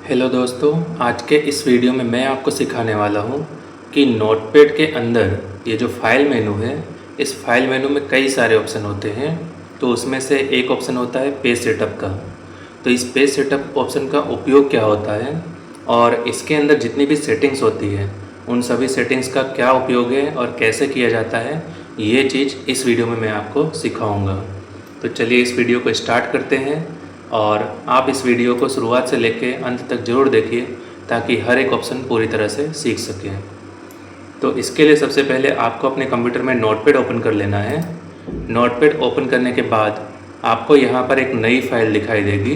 Hello दोस्तों, आज के इस वीडियो में मैं आपको सिखाने वाला हूँ कि नोटपैड के अंदर ये जो फाइल मेनू है, इस फाइल मेनू में कई सारे ऑप्शन होते हैं। तो उसमें से एक ऑप्शन होता है पेज सेटअप का। तो इस पेज सेटअप ऑप्शन का उपयोग क्या होता है और इसके अंदर जितनी भी सेटिंग्स होती है उन सभी सेटिंग्स का क्या उपयोग है और कैसे किया जाता है, ये चीज़ इस वीडियो में मैं आपको सिखाऊँगा। तो चलिए इस वीडियो को स्टार्ट करते हैं और आप इस वीडियो को शुरुआत से लेकर अंत तक ज़रूर देखिए ताकि हर एक ऑप्शन पूरी तरह से सीख सकें। तो इसके लिए सबसे पहले आपको अपने कंप्यूटर में नोटपैड ओपन कर लेना है। नोटपैड ओपन करने के बाद आपको यहाँ पर एक नई फाइल दिखाई देगी।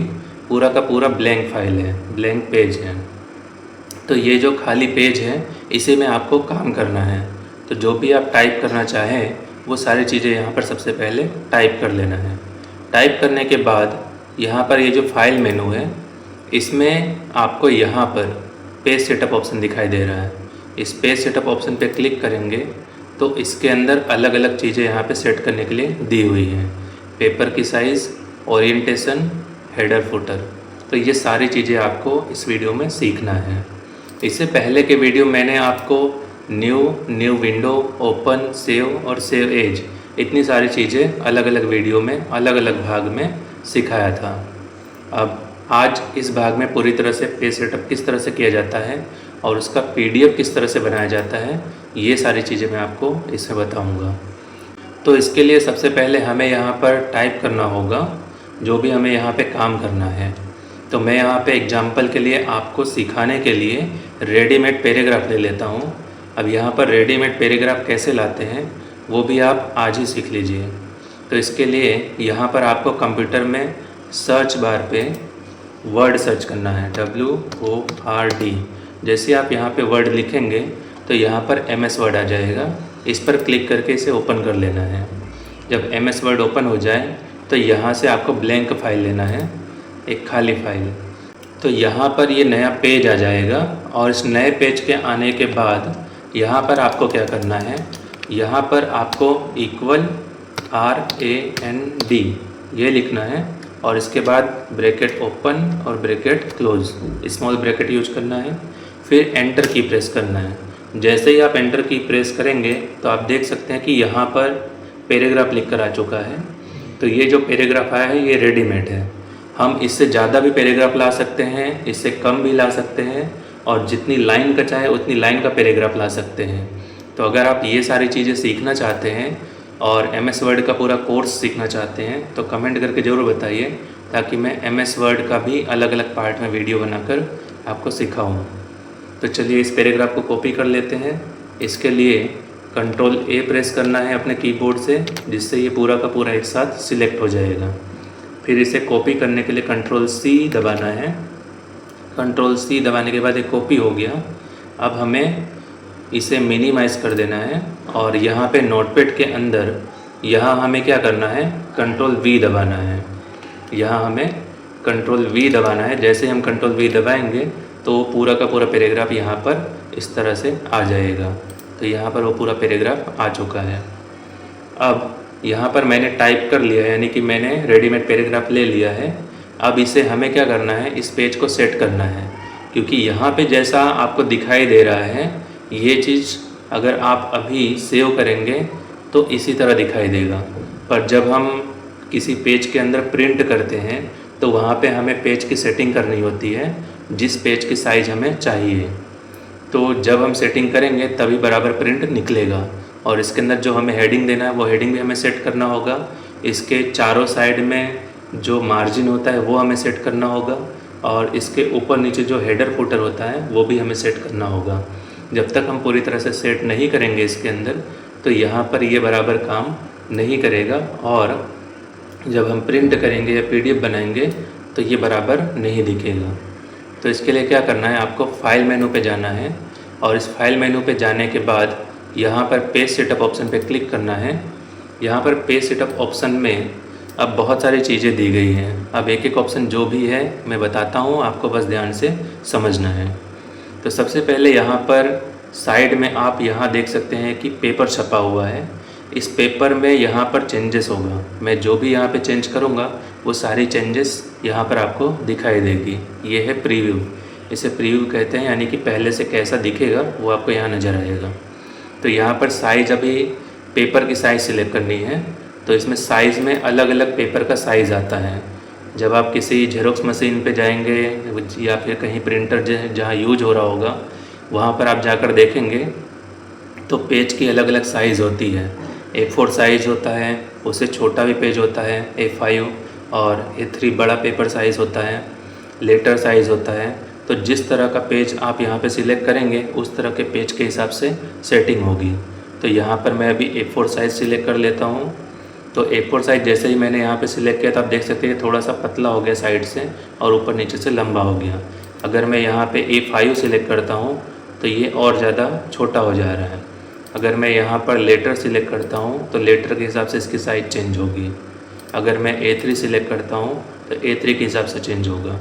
पूरा का पूरा ब्लैंक फाइल है, ब्लैंक पेज है। तो ये जो खाली पेज है इसी में आपको काम करना है। तो जो भी आप टाइप करना चाहें वो सारी चीज़ें यहाँ पर सबसे पहले टाइप कर लेना है। टाइप करने के बाद यहाँ पर ये जो फाइल मेनू है इसमें आपको यहाँ पर पेज सेटअप ऑप्शन दिखाई दे रहा है। इस पेज सेटअप ऑप्शन पे क्लिक करेंगे तो इसके अंदर अलग अलग चीज़ें यहाँ पे सेट करने के लिए दी हुई हैं। पेपर की साइज़, ओरिएंटेशन, हेडर फुटर। तो ये सारी चीज़ें आपको इस वीडियो में सीखना है। इससे पहले के वीडियो मैंने आपको न्यू विंडो, ओपन, सेव और सेव एज, इतनी सारी चीज़ें अलग अलग वीडियो में अलग अलग भाग में सिखाया था। अब आज इस भाग में पूरी तरह से पेज सेटअप किस तरह से किया जाता है और उसका पीडीएफ किस तरह से बनाया जाता है, ये सारी चीज़ें मैं आपको इसमें बताऊंगा। तो इसके लिए सबसे पहले हमें यहाँ पर टाइप करना होगा जो भी हमें यहाँ पे काम करना है। तो मैं यहाँ पे एग्जाम्पल के लिए आपको सिखाने के लिए रेडीमेड पैराग्राफ ले लेता हूँ। अब यहाँ पर रेडीमेड पैराग्राफ कैसे लाते हैं वो भी आप आज ही सीख लीजिए। तो इसके लिए यहाँ पर आपको कंप्यूटर में सर्च बार पे वर्ड सर्च करना है, WORD। जैसे आप यहाँ पे वर्ड लिखेंगे तो यहाँ पर MS वर्ड आ जाएगा। इस पर क्लिक करके इसे ओपन कर लेना है। जब MS वर्ड ओपन हो जाए तो यहाँ से आपको ब्लैंक फाइल लेना है, एक खाली फाइल। तो यहाँ पर ये नया पेज आ जाएगा और इस नए पेज के आने के बाद यहाँ पर आपको क्या करना है, यहाँ पर आपको RAND ये लिखना है और इसके बाद ब्रैकेट ओपन और bracket close, small bracket use करना है। फिर एंटर की प्रेस करना है। जैसे ही आप एंटर की प्रेस करेंगे तो आप देख सकते हैं कि यहाँ पर पैराग्राफ लिख कर आ चुका है। तो ये जो पैराग्राफ आया है ये रेडीमेड है। हम इससे ज़्यादा भी पैराग्राफ ला सकते हैं, इससे कम भी ला सकते हैं और जितनी लाइन का चाहे उतनी लाइन का पैराग्राफ ला सकते हैं। तो अगर आप ये सारी चीज़ें सीखना चाहते हैं और MS वर्ड का पूरा कोर्स सीखना चाहते हैं तो कमेंट करके ज़रूर बताइए ताकि मैं MS वर्ड का भी अलग अलग पार्ट में वीडियो बनाकर आपको सिखाऊं। तो चलिए इस पैराग्राफ को कॉपी कर लेते हैं। इसके लिए Ctrl+A प्रेस करना है अपने कीबोर्ड से, जिससे ये पूरा का पूरा एक साथ सिलेक्ट हो जाएगा। फिर इसे कॉपी करने के लिए Ctrl+C दबाना है। Ctrl+C दबाने के बाद ये कॉपी हो गया। अब हमें इसे मिनिमाइज़ कर देना है और यहाँ पे नोटपैड के अंदर यहाँ हमें क्या करना है, Ctrl+V दबाना है। यहाँ हमें Ctrl+V दबाना है। जैसे हम Ctrl+V दबाएंगे तो पूरा का पूरा पैराग्राफ यहाँ पर इस तरह से आ जाएगा। तो यहाँ पर वो पूरा पैराग्राफ आ चुका है। अब यहाँ पर मैंने टाइप कर लिया है, यानी कि मैंने रेडीमेड पैराग्राफ ले लिया है। अब इसे हमें क्या करना है, इस पेज को सेट करना है, क्योंकि यहाँ पे जैसा आपको दिखाई दे रहा है ये चीज़ अगर आप अभी सेव करेंगे तो इसी तरह दिखाई देगा। पर जब हम किसी पेज के अंदर प्रिंट करते हैं तो वहाँ पे हमें पेज की सेटिंग करनी होती है, जिस पेज की साइज़ हमें चाहिए। तो जब हम सेटिंग करेंगे तभी बराबर प्रिंट निकलेगा। और इसके अंदर जो हमें हेडिंग देना है वो हेडिंग भी हमें सेट करना होगा। इसके चारों साइड में जो मार्जिन होता है वो हमें सेट करना होगा और इसके ऊपर नीचे जो हेडर फुटर होता है वो भी हमें सेट करना होगा। जब तक हम पूरी तरह से सेट नहीं करेंगे इसके अंदर तो यहाँ पर ये बराबर काम नहीं करेगा और जब हम प्रिंट करेंगे या PDF बनाएंगे तो ये बराबर नहीं दिखेगा। तो इसके लिए क्या करना है, आपको फाइल मेनू पे जाना है और इस फाइल मेनू पे जाने के बाद यहाँ पर पेज सेटअप ऑप्शन पे क्लिक करना है। यहाँ पर पेज सेटअप ऑप्शन में अब बहुत सारी चीज़ें दी गई हैं। अब एक एक ऑप्शन जो भी है मैं बताता हूँ, आपको बस ध्यान से समझना है। तो सबसे पहले यहाँ पर साइड में आप यहाँ देख सकते हैं कि पेपर छपा हुआ है। इस पेपर में यहाँ पर चेंजेस होगा। मैं जो भी यहाँ पे चेंज करूँगा वो सारी चेंजेस यहाँ पर आपको दिखाई देगी। ये है प्रीव्यू। इसे प्रीव्यू कहते हैं, यानी कि पहले से कैसा दिखेगा वो आपको यहाँ नज़र आएगा। तो यहाँ पर साइज़, अभी पेपर की साइज़ सिलेक्ट करनी है। तो इसमें साइज़ में अलग अलग पेपर का साइज़ आता है। जब आप किसी जेरोक्स मशीन पे जाएंगे या फिर कहीं प्रिंटर जहाँ यूज हो रहा होगा वहाँ पर आप जाकर देखेंगे तो पेज की अलग अलग साइज़ होती है। A4 साइज़ होता है, उससे छोटा भी पेज होता है A5, और A3 बड़ा पेपर साइज़ होता है, लेटर साइज़ होता है। तो जिस तरह का पेज आप यहाँ पे सिलेक्ट करेंगे उस तरह के पेज के हिसाब से सेटिंग होगी। तो यहाँ पर मैं अभी A4 साइज़ सिलेक्ट कर लेता हूँ। तो A4 साइज़ जैसे ही मैंने यहाँ पे सिलेक्ट किया तो आप देख सकते हैं थोड़ा सा पतला हो गया साइड से और ऊपर नीचे से लंबा हो गया। अगर मैं यहाँ पे A5 सिलेक्ट करता हूँ तो ये और ज़्यादा छोटा हो जा रहा है। अगर मैं यहाँ पर लेटर सिलेक्ट करता हूँ तो लेटर के हिसाब से इसकी साइज़ चेंज होगी। अगर मैं A3 सिलेक्ट करता हूँ तो A3 के हिसाब से चेंज होगा।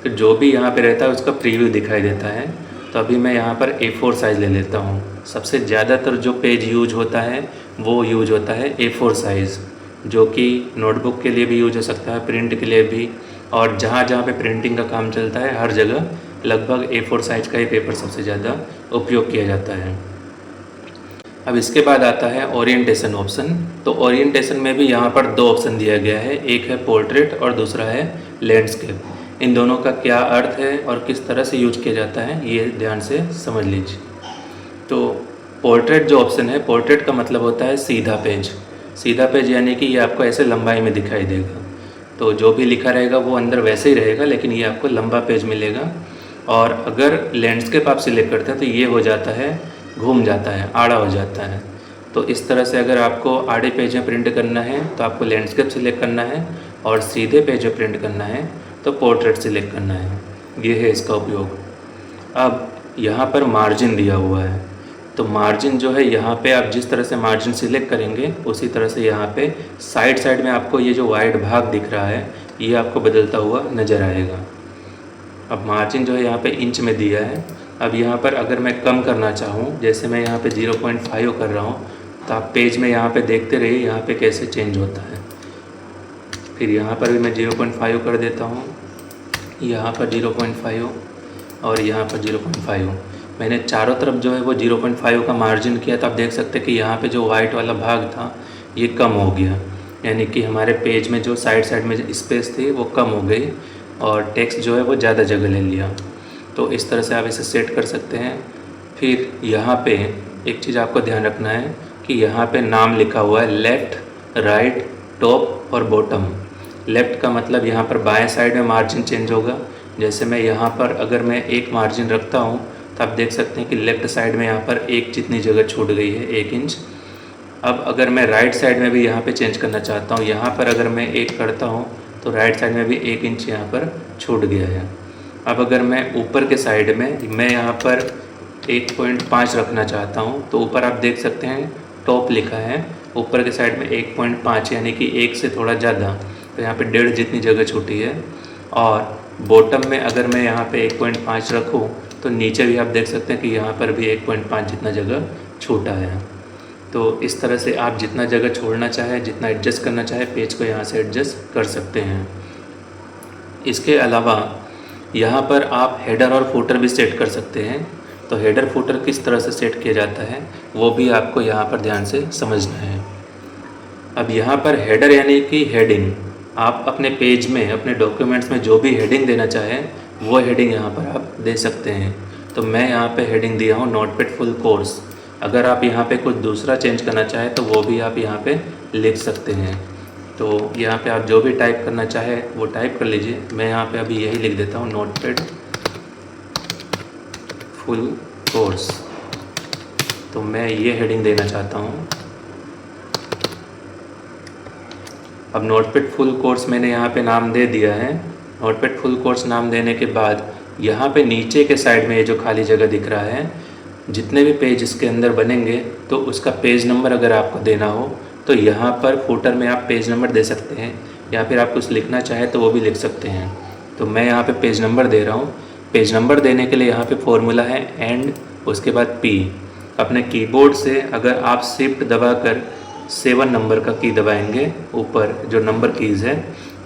तो जो भी यहाँ पे रहता है उसका प्रीव्यू दिखाई देता है। तो अभी मैं यहाँ पर A4 साइज़ ले लेता हूँ। सबसे ज़्यादातर जो पेज यूज होता है वो यूज होता है A4 साइज़, जो कि नोटबुक के लिए भी यूज हो सकता है, प्रिंट के लिए भी, और जहाँ जहाँ पे प्रिंटिंग का काम चलता है हर जगह लगभग A4 साइज़ का ही पेपर सबसे ज़्यादा उपयोग किया जाता है। अब इसके बाद आता है ओरिएंटेशन ऑप्शन। तो ओरिएंटेशन में भी यहाँ पर दो ऑप्शन दिया गया है, एक है पोर्ट्रेट और दूसरा है लैंडस्केप। इन दोनों का क्या अर्थ है और किस तरह से यूज किया जाता है ये ध्यान से समझ लीजिए। तो पोर्ट्रेट जो ऑप्शन है, पोर्ट्रेट का मतलब होता है सीधा पेज। सीधा पेज यानी कि ये आपको ऐसे लंबाई में दिखाई देगा। तो जो भी लिखा रहेगा वो अंदर वैसे ही रहेगा, लेकिन ये आपको लंबा पेज मिलेगा। और अगर लैंडस्केप आप सिलेक्ट करते हैं तो ये हो जाता है, घूम जाता है, आड़ा हो जाता है। तो इस तरह से अगर आपको आड़े पेज में प्रिंट करना है तो आपको लैंडस्केप सिलेक्ट करना है, और सीधे पेज में प्रिंट करना है तो पोर्ट्रेट सिलेक्ट करना है। ये है इसका उपयोग। अब यहाँ पर मार्जिन दिया हुआ है। तो मार्जिन जो है यहाँ पे आप जिस तरह से मार्जिन सिलेक्ट करेंगे उसी तरह से यहाँ पे साइड में आपको ये जो वाइट भाग दिख रहा है ये आपको बदलता हुआ नज़र आएगा। अब मार्जिन जो है यहाँ पे इंच में दिया है। अब यहाँ पर अगर मैं कम करना चाहूँ, जैसे मैं यहाँ पे 0.5 कर रहा हूँ, तो आप पेज में यहाँ पे देखते रहिए यहाँ पे कैसे चेंज होता है। फिर यहाँ पर भी मैं 0.5 कर देता हूँ, यहाँ पर 0.5 और यहाँ पर 0.5। मैंने चारों तरफ जो है वो 0.5 का मार्जिन किया, तो आप देख सकते हैं कि यहाँ पे जो वाइट वाला भाग था ये कम हो गया, यानी कि हमारे पेज में जो साइड में जो स्पेस थी वो कम हो गई और टेक्स्ट जो है वो ज़्यादा जगह ले लिया। तो इस तरह से आप इसे सेट कर सकते हैं। फिर यहाँ पे एक चीज़ आपको ध्यान रखना है कि यहाँ पे नाम लिखा हुआ है लेफ़्ट, राइट, टॉप और बॉटम। लेफ़्ट का मतलब यहाँ पर बाएं साइड में मार्जिन चेंज होगा। जैसे मैं यहाँ पर अगर मैं एक मार्जिन रखता हूँ तो आप देख सकते हैं कि लेफ़्ट साइड में यहाँ पर एक जितनी जगह छूट गई है, 1 इंच। अब अगर मैं राइट साइड में भी यहाँ पे चेंज करना चाहता हूँ, यहाँ पर अगर मैं 1 करता हूँ तो राइट साइड में भी 1 इंच यहाँ पर छूट गया है। अब अगर मैं ऊपर के साइड में मैं यहाँ पर 1.5 रखना चाहता हूँ तो ऊपर आप देख सकते हैं टॉप लिखा है, ऊपर के साइड में 1.5 यानी कि 1 से थोड़ा ज़्यादा, तो यहाँ पे 1.5 जितनी जगह छूटी है। और बॉटम में अगर मैं यहाँ पे 1.5 रखूँ तो नीचे भी आप देख सकते हैं कि यहाँ पर भी 1.5 जितना जगह छूटा है। तो इस तरह से आप जितना जगह छोड़ना चाहे, जितना एडजस्ट करना चाहे, पेज को यहाँ से एडजस्ट कर सकते हैं। इसके अलावा यहाँ पर आप हेडर और फुटर भी सेट कर सकते हैं। तो हेडर फुटर किस तरह से सेट किया जाता है वो भी आपको यहाँ पर ध्यान से समझना है। अब यहाँ पर हेडर यानी कि हेडिंग, आप अपने पेज में, अपने डॉक्यूमेंट्स में जो भी हेडिंग देना चाहें वो हेडिंग यहाँ पर आप दे सकते हैं। तो मैं यहाँ पे हेडिंग दिया हूँ नोटपैड फुल कोर्स। अगर आप यहाँ पे कुछ दूसरा चेंज करना चाहें तो वो भी आप यहाँ पे लिख सकते हैं। तो यहाँ पे आप जो भी टाइप करना चाहे वो टाइप कर लीजिए। मैं यहाँ पे अभी यही लिख देता हूँ नोटपैड फुल कोर्स। तो मैं ये हेडिंग देना चाहता हूँ। अब नोटपैड फुल कोर्स मैंने यहाँ पे नाम दे दिया है। नोटपैड फुल कोर्स नाम देने के बाद यहाँ पे नीचे के साइड में ये जो खाली जगह दिख रहा है, जितने भी पेज इसके अंदर बनेंगे तो उसका पेज नंबर अगर आपको देना हो तो यहाँ पर फुटर में आप पेज नंबर दे सकते हैं, या फिर आप कुछ लिखना चाहें तो वो भी लिख सकते हैं। तो मैं यहाँ पे पेज नंबर दे रहा हूँ। पेज नंबर देने के लिए यहाँ पे फॉर्मूला है एंड, उसके बाद P। अपने कीबोर्ड से अगर आप शिफ्ट दबाकर 7 नंबर का की दबाएंगे, ऊपर जो नंबर कीज़ है,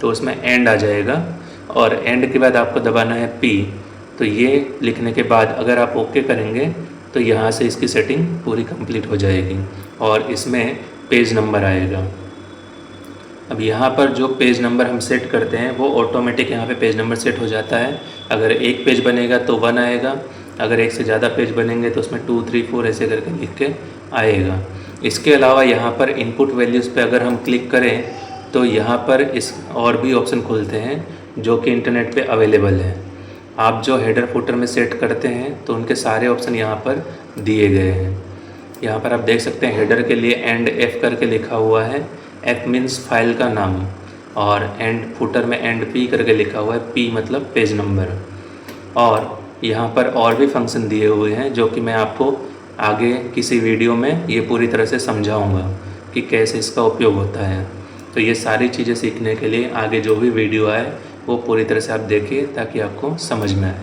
तो उसमें एंड आ जाएगा। और एंड के बाद आपको दबाना है P। तो ये लिखने के बाद अगर आप ओके करेंगे तो यहाँ से इसकी सेटिंग पूरी कंप्लीट हो जाएगी और इसमें पेज नंबर आएगा। अब यहाँ पर जो पेज नंबर हम सेट करते हैं वो ऑटोमेटिक यहाँ पे पेज नंबर सेट हो जाता है। अगर एक पेज बनेगा तो 1 आएगा, अगर एक से ज़्यादा पेज बनेंगे तो उसमें 2, 3, 4 ऐसे करके लिख के आएगा। इसके अलावा यहाँ पर इनपुट वैल्यूज़ पे अगर हम क्लिक करें तो यहाँ पर इस और भी ऑप्शन खुलते हैं जो कि इंटरनेट पे अवेलेबल है। आप जो हेडर फुटर में सेट करते हैं तो उनके सारे ऑप्शन यहाँ पर दिए गए हैं। यहाँ पर आप देख सकते हैं हेडर के लिए एंड एफ करके लिखा हुआ है, एफ मीन्स फाइल का नाम, और एंड फुटर में एंड पी करके लिखा हुआ है, पी मतलब पेज नंबर। और यहाँ पर और भी फंक्शन दिए हुए हैं जो कि मैं आपको आगे किसी वीडियो में ये पूरी तरह से समझाऊंगा कि कैसे इसका उपयोग होता है। तो ये सारी चीज़ें सीखने के लिए आगे जो भी वीडियो आए वो पूरी तरह से आप देखिए ताकि आपको समझ में आए।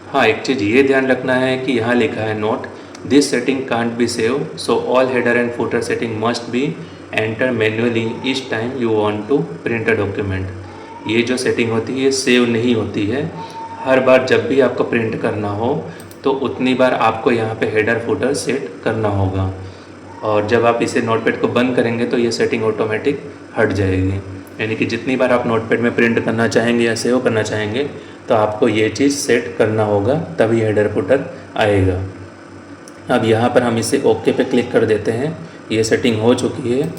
हाँ, एक चीज़ ये ध्यान रखना है कि यहाँ लिखा है note this setting can't be save, so all header and footer setting must be enter manually each time you want to print a document. ये जो सेटिंग होती है ये सेव नहीं होती है। हर बार जब भी आपको प्रिंट करना हो तो उतनी बार आपको यहाँ पे हेडर फुटर सेट करना होगा, और जब आप इसे नोटपैड को बंद करेंगे तो ये सेटिंग ऑटोमेटिक हट जाएगी। यानी कि जितनी बार आप नोटपैड में प्रिंट करना चाहेंगे या सेव करना चाहेंगे तो आपको ये चीज़ सेट करना होगा, तभी हेडर फुटर आएगा। अब यहाँ पर हम इसे ओके पे क्लिक कर देते हैं, ये सेटिंग हो चुकी है।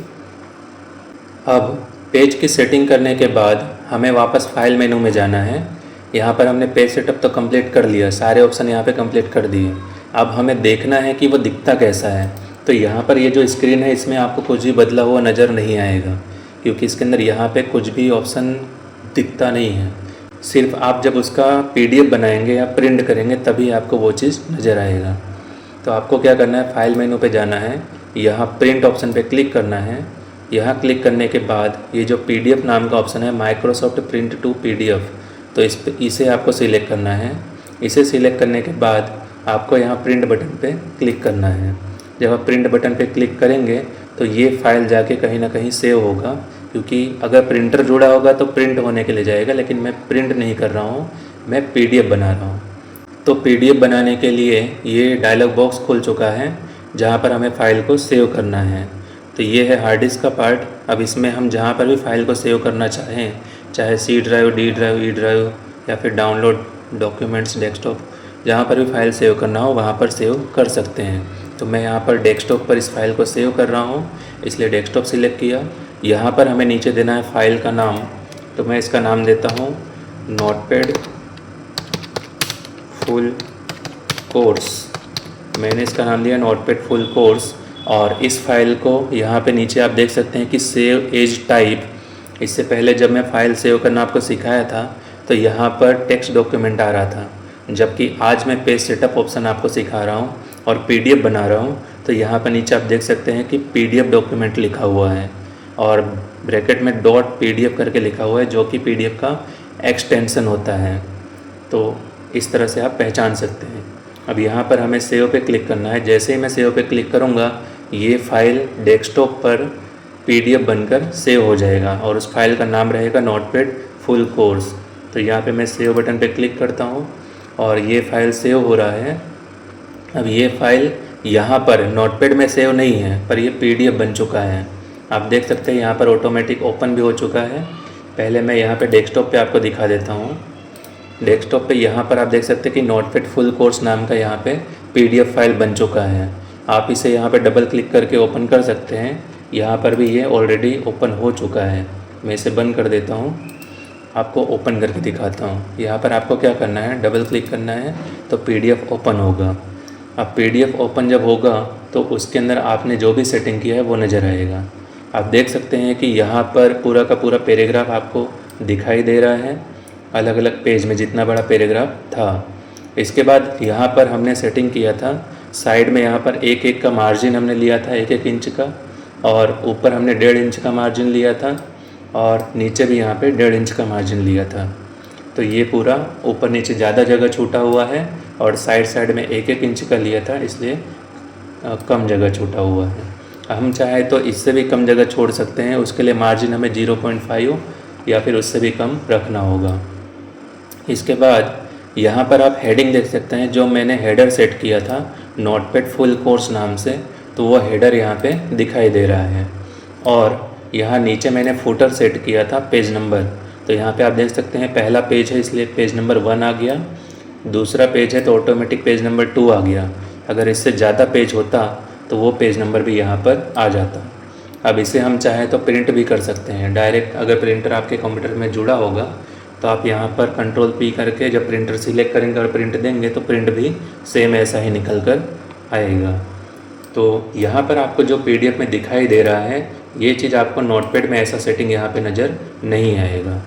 अब पेज की सेटिंग करने के बाद हमें वापस फाइल मेनू में जाना है। यहाँ पर हमने पेज सेटअप तो कंप्लीट कर लिया, सारे ऑप्शन यहाँ पे कंप्लीट कर दिए। अब हमें देखना है कि वो दिखता कैसा है। तो यहाँ पर ये जो स्क्रीन है इसमें आपको कुछ भी बदला हुआ नज़र नहीं आएगा, क्योंकि इसके अंदर यहाँ पे कुछ भी ऑप्शन दिखता नहीं है। सिर्फ आप जब उसका PDF बनाएंगे या प्रिंट करेंगे तभी आपको वो चीज़ नज़र आएगा। तो आपको क्या करना है, फाइल मेनू पे जाना है, यहाँ प्रिंट ऑप्शन पे क्लिक करना है। यहाँ क्लिक करने के बाद ये जो PDF नाम का ऑप्शन है माइक्रोसॉफ्ट प्रिंट टू PDF, तो इसे आपको सिलेक्ट करना है। इसे सिलेक्ट करने के बाद आपको यहाँ प्रिंट बटन पे क्लिक करना है। जब आप प्रिंट बटन पे क्लिक करेंगे तो ये फाइल जाके कहीं ना कहीं सेव होगा, क्योंकि अगर प्रिंटर जुड़ा होगा तो प्रिंट होने के लिए जाएगा, लेकिन मैं प्रिंट नहीं कर रहा हूँ, मैं PDF बना रहा हूँ। तो PDF बनाने के लिए ये डायलॉग बॉक्स खुल चुका है जहाँ पर हमें फ़ाइल को सेव करना है। तो ये है हार्ड डिस्क का पार्ट। अब इसमें हम जहाँ पर भी फाइल को सेव करना चाहें, चाहे C drive, D drive, E drive या फिर डाउनलोड डॉक्यूमेंट्स डेस्कटॉप, जहाँ पर भी फाइल सेव करना हो वहाँ पर सेव कर सकते हैं। तो मैं यहाँ पर डेस्कटॉप पर इस फाइल को सेव कर रहा हूँ, इसलिए डेस्कटॉप सिलेक्ट किया। यहाँ पर हमें नीचे देना है फाइल का नाम, तो मैं इसका नाम देता हूँ नोटपैड फुल कोर्स। मैंने इसका नाम दिया नोटपैड फुल कोर्स। और इस फाइल को यहाँ पे नीचे आप देख सकते हैं कि सेव एज टाइप। इससे पहले जब मैं फ़ाइल सेव करना आपको सिखाया था तो यहाँ पर टेक्स्ट डॉक्यूमेंट आ रहा था, जबकि आज मैं पेज सेटअप ऑप्शन आपको सिखा रहा हूँ और PDF बना रहा हूँ। तो यहाँ पर नीचे आप देख सकते हैं कि PDF डॉक्यूमेंट लिखा हुआ है और ब्रैकेट में .pdf करके लिखा हुआ है, जो कि PDF का एक्सटेंशन होता है। तो इस तरह से आप पहचान सकते हैं। अब यहाँ पर हमें सेव पे क्लिक करना है। जैसे ही मैं सेव पे क्लिक करूँगा ये फ़ाइल डेस्कटॉप पर PDF बनकर सेव हो जाएगा और उस फाइल का नाम रहेगा नोटपैड फुल कोर्स। तो यहाँ पे मैं सेव बटन पे क्लिक करता हूँ और ये फ़ाइल सेव हो रहा है। अब ये फ़ाइल यहाँ पर नोटपैड में सेव नहीं है, पर ये PDF बन चुका है। आप देख सकते हैं यहाँ पर ऑटोमेटिक ओपन भी हो चुका है। पहले मैं यहाँ पे डेस्कटॉप पे आपको दिखा देता हूँ। डेस्कटॉप पे यहाँ पर आप देख सकते हैं कि नोटपैड फुल कोर्स नाम का यहाँ पे PDF फाइल बन चुका है। आप इसे यहाँ पे डबल क्लिक करके ओपन कर सकते हैं। यहाँ पर भी ये ऑलरेडी ओपन हो चुका है। मैं इसे बंद कर देता हूँ, आपको ओपन करके दिखाता हूँ। यहाँ पर आपको क्या करना है, डबल क्लिक करना है तो PDF ओपन होगा। अब PDF ओपन जब होगा तो उसके अंदर आपने जो भी सेटिंग किया है वो नज़र आएगा। आप देख सकते हैं कि यहाँ पर पूरा का पूरा पैराग्राफ आपको दिखाई दे रहा है, अलग अलग पेज में जितना बड़ा पैराग्राफ था। इसके बाद यहाँ पर हमने सेटिंग किया था, साइड में यहाँ पर 1-1 का मार्जिन हमने लिया था, 1-1 इंच का, और ऊपर हमने 1.5 इंच का मार्जिन लिया था और नीचे भी यहाँ पे 1.5 इंच का मार्जिन लिया था। तो ये पूरा ऊपर नीचे ज़्यादा जगह छूटा हुआ है और साइड में 1-1 इंच का लिया था, इसलिए कम जगह छूटा हुआ है। हम चाहे तो इससे भी कम जगह छोड़ सकते हैं, उसके लिए मार्जिन हमें 0.5 या फिर उससे भी कम रखना होगा। इसके बाद यहाँ पर आप हेडिंग देख सकते हैं, जो मैंने हेडर सेट किया था नोटपैड फुल कोर्स नाम से, तो वो हेडर यहाँ पे दिखाई दे रहा है। और यहाँ नीचे मैंने फुटर सेट किया था पेज नंबर, तो यहाँ पे आप देख सकते हैं पहला पेज है इसलिए पेज नंबर 1 आ गया, दूसरा पेज है तो ऑटोमेटिक पेज नंबर 2 आ गया। अगर इससे ज़्यादा पेज होता तो वो पेज नंबर भी यहाँ पर आ जाता। अब इसे हम चाहें तो प्रिंट भी कर सकते हैं डायरेक्ट। अगर प्रिंटर आपके कंप्यूटर में जुड़ा होगा तो आप यहाँ पर कंट्रोल P करके जब प्रिंटर सिलेक्ट करेंगे और प्रिंट देंगे तो प्रिंट भी सेम ऐसा ही निकल कर आएगा। तो यहाँ पर आपको जो PDF में दिखाई दे रहा है ये चीज़ आपको नोटपैड में ऐसा सेटिंग यहाँ पे नज़र नहीं आएगा।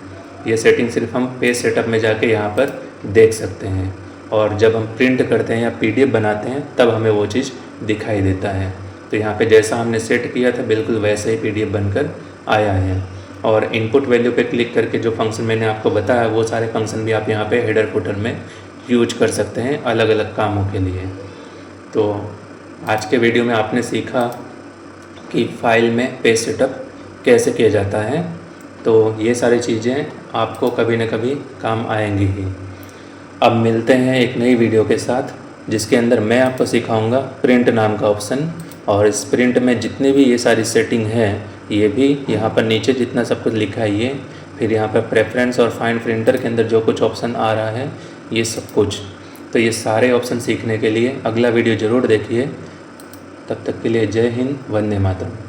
ये सेटिंग सिर्फ हम पेज सेटअप में जाके यहाँ पर देख सकते हैं, और जब हम प्रिंट करते हैं या PDF बनाते हैं तब हमें वो चीज़ दिखाई देता है। तो यहाँ पे जैसा हमने सेट किया था बिल्कुल वैसे ही PDF बनकर आया है। और इनपुट वैल्यू पे क्लिक करके जो फंक्शन मैंने आपको बताया वो सारे फंक्शन भी आप यहाँ पे हेडर फुटर में यूज कर सकते हैं अलग अलग कामों के लिए। तो आज के वीडियो में आपने सीखा कि फ़ाइल में पेज सेटअप कैसे किया जाता है। तो ये सारी चीज़ें आपको कभी न कभी काम आएंगी ही। अब मिलते हैं एक नई वीडियो के साथ जिसके अंदर मैं आपको सिखाऊंगा प्रिंट नाम का ऑप्शन, और इस प्रिंट में जितनी भी ये सारी सेटिंग है ये भी यहाँ पर नीचे जितना सब कुछ लिखा है ये, फिर यहाँ पर प्रेफरेंस और फाइंड प्रिंटर के अंदर जो कुछ ऑप्शन आ रहा है ये सब कुछ। तो ये सारे ऑप्शन सीखने के लिए अगला वीडियो ज़रूर देखिए। तब तक के लिए जय हिंद, वंदे मातरम।